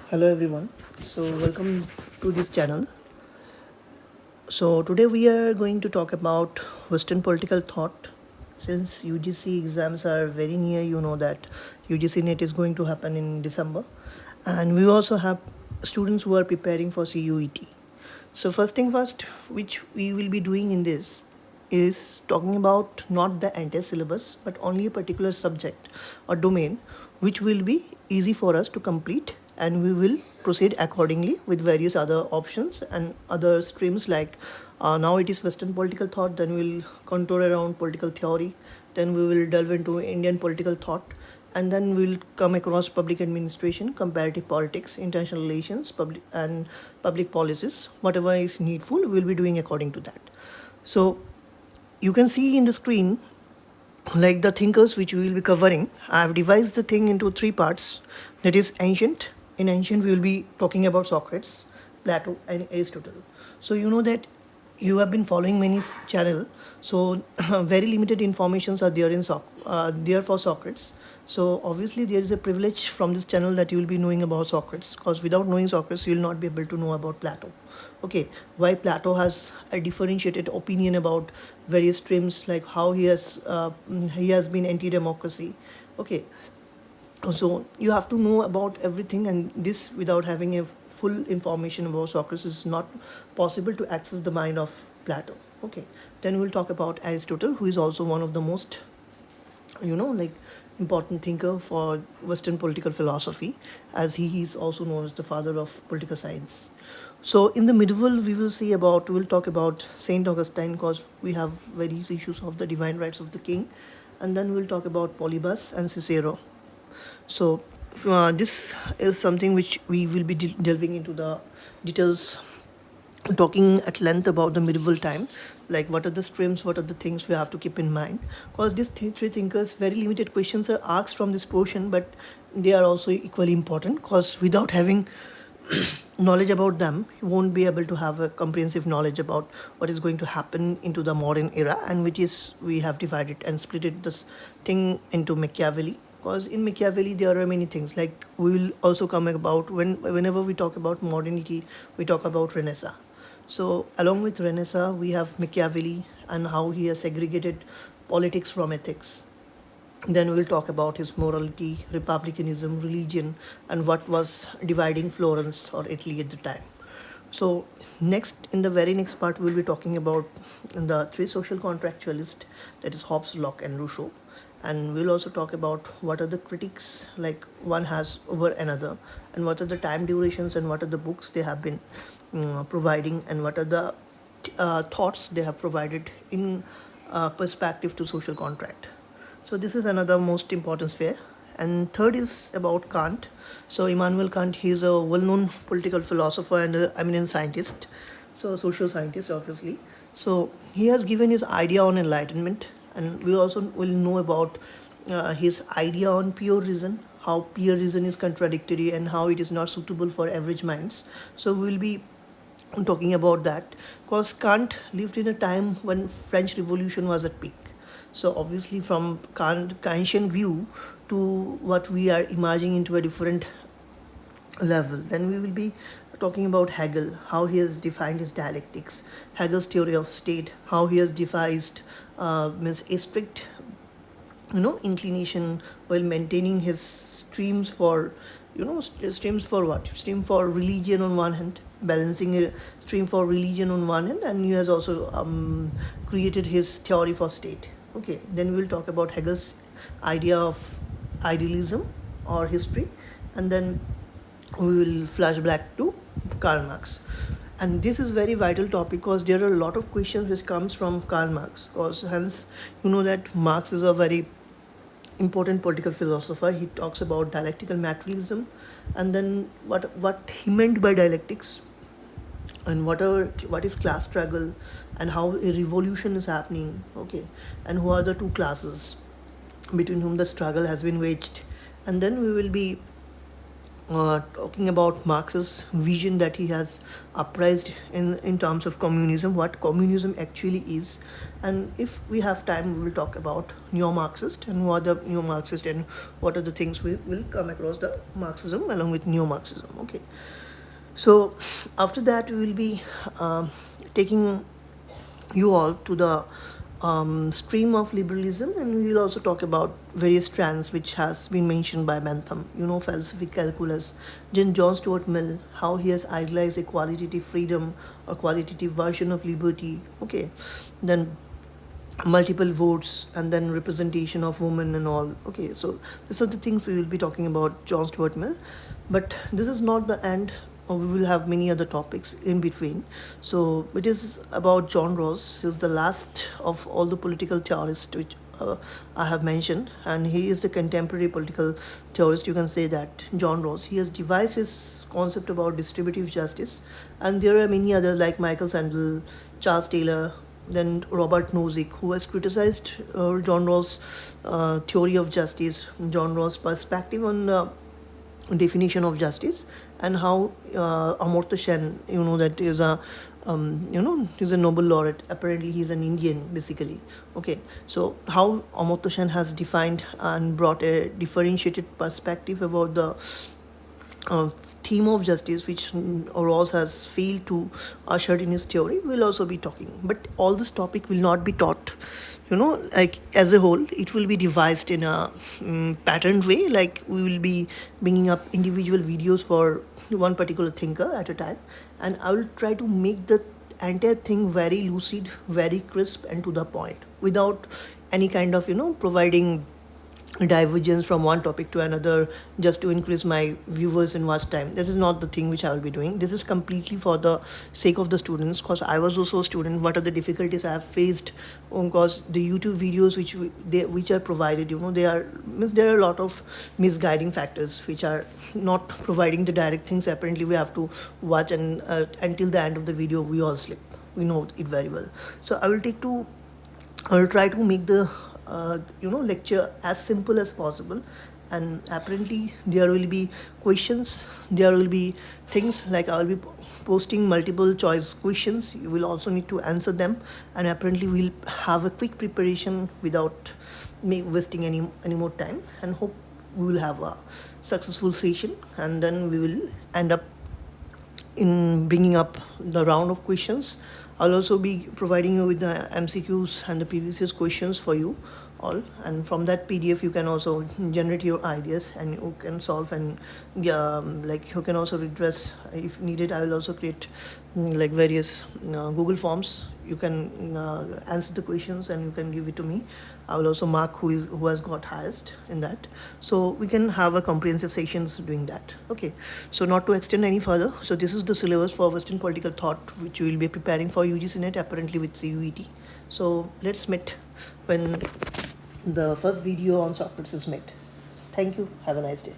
Hello everyone. Welcome to this channel. Today we are going to talk about Western political thought. Since UGC exams are very near, you know that UGC NET is going to happen in December, and we also have students who are preparing for CUET. So first thing first, which we will be doing in this is talking about not the entire syllabus but only a particular subject or domain which will be easy for us to complete, and we will proceed accordingly with various other options and other streams like now it is Western political thought, then we'll contour around political theory, then we will delve into Indian political thought, and then we'll come across public administration, comparative politics, international relations, public policies. Whatever is needful, we'll be doing according to that. So you can see in the screen like the thinkers which we will be covering. I have divided the thing into three parts. That is ancient. In ancient, we will be talking about Socrates, Plato, and Aristotle. So you know that you have been following many channel. So very limited informations are there there for Socrates. So obviously there is a privilege from this channel that you will be knowing about Socrates, because without knowing Socrates you will not be able to know about Plato. Okay, why Plato has a differentiated opinion about various streams, like how he has been anti-democracy. Okay, so you have to know about everything, and this without having a full information about Socrates is not possible to access the mind of Plato. Okay, then we'll talk about Aristotle, who is also one of the most like important thinker for Western political philosophy, as he is also known as the father of political science. So in the medieval, we'll talk about Saint Augustine, because we have various issues of the divine rights of the king, and then we'll talk about Polybus and Cicero. So this is something which we will be delving into the details, talking at length about the medieval time, like what are the streams, what are the things we have to keep in mind, because these three thinkers, very limited questions are asked from this portion, but they are also equally important, because without having knowledge about them, you won't be able to have a comprehensive knowledge about what is going to happen into the modern era, and which is we have divided and split it this thing into Machiavelli, because in Machiavelli there are many things, like we will also come about whenever we talk about modernity, we talk about Renaissance. So along with Renaissance, we have Machiavelli and how he has segregated politics from ethics. Then we'll talk about his morality, republicanism, religion, and what was dividing Florence or Italy at the time. So next, in the very next part, we'll be talking about the three social contractualists, that is Hobbes, Locke, and Rousseau. And we'll also talk about what are the critics like one has over another, and what are the time durations, and what are the books they have been providing, and what are the thoughts they have provided in perspective to social contract. So this is another most important sphere. And third is about Kant. So Immanuel Kant, he is a well-known political philosopher and an eminent scientist, so social scientist obviously. So he has given his idea on enlightenment, and we also will know about his idea on pure reason, how pure reason is contradictory and how it is not suitable for average minds. So we will be talking about that, because Kant lived in a time when French Revolution was at peak. So obviously from Kantian view to what we are imagining into a different level. Then we will be talking about Hegel, how he has defined his dialectics, Hegel's theory of state, how he has devised means a strict inclination while maintaining his streams for streams for what, stream for religion on one hand, balancing a stream for religion on one hand, and he has also created his theory for state. Okay, then we'll talk about Hegel's idea of idealism or history, and then we will flash back to Karl Marx. And this is very vital topic, because there are a lot of questions which comes from Karl Marx, because hence you know that Marx is a very important political philosopher. He talks about dialectical materialism, and then what he meant by dialectics, and what is class struggle, and how a revolution is happening. Okay, and who are the two classes between whom the struggle has been waged. And then we will be talking about Marx's vision that he has uprised in terms of communism, what communism actually is. And if we have time, we will talk about neo-Marxist and what the neo-Marxist and what are the things we will come across the Marxism along with neo-Marxism. Okay. So after that, we will be taking you all to the stream of liberalism, and we will also talk about various strands which has been mentioned by Bentham, philosophy, calculus, then John Stuart Mill, how he has idealized a qualitative freedom or qualitative version of liberty. Okay, then multiple votes and then representation of women and all. Okay, so these are the things we will be talking about John Stuart Mill, but this is not the end. We will have many other topics in between. So it is about John Rawls. He's the last of all the political theorists which I have mentioned, and he is the contemporary political theorist. You can say that John Rawls. He has devised his concept about distributive justice, and there are many others like Michael Sandel, Charles Taylor, then Robert Nozick, who has criticized John Rawls' theory of justice, John Rawls' perspective on the definition of justice, and how Amartya Sen, that is a he's a Nobel laureate. Apparently, he's an Indian, basically. Okay, so how Amartya Sen has defined and brought a differentiated perspective about the uh, theme of justice, which Rawls has failed to usher in his theory, we'll also be talking. But all this topic will not be taught, like as a whole. It will be devised in a patterned way. Like we will be bringing up individual videos for one particular thinker at a time, and I will try to make the entire thing very lucid, very crisp, and to the point, without any kind of providing divergence from one topic to another just to increase my viewers and watch time. This is not the thing which I will be doing. This is completely for the sake of the students, because I was also a student. What are the difficulties I have faced? Because the YouTube videos which are provided, there are a lot of misguiding factors which are not providing the direct things. Apparently we have to watch, and until the end of the video we all slip. We know it very well. So I'll try to make the lecture as simple as possible, and apparently there will be questions. There will be things like I will be posting multiple choice questions. You will also need to answer them, and apparently we'll have a quick preparation without me wasting any more time, and hope we will have a successful session, and then we will end up in bringing up the round of questions. I'll also be providing you with the MCQs and the previous year's questions for you all, and from that PDF you can also generate your ideas and you can solve, and like you can also redress if needed. I will also create like various Google forms. You can answer the questions and you can give it to me. I will also mark who has got highest in that, so we can have a comprehensive sessions doing that. Okay, so not to extend any further, so this is the syllabus for Western political thought which we will be preparing for UGC NET, apparently with CUET. So let's meet when the first video on Socrates is made. Thank you. Have a nice day.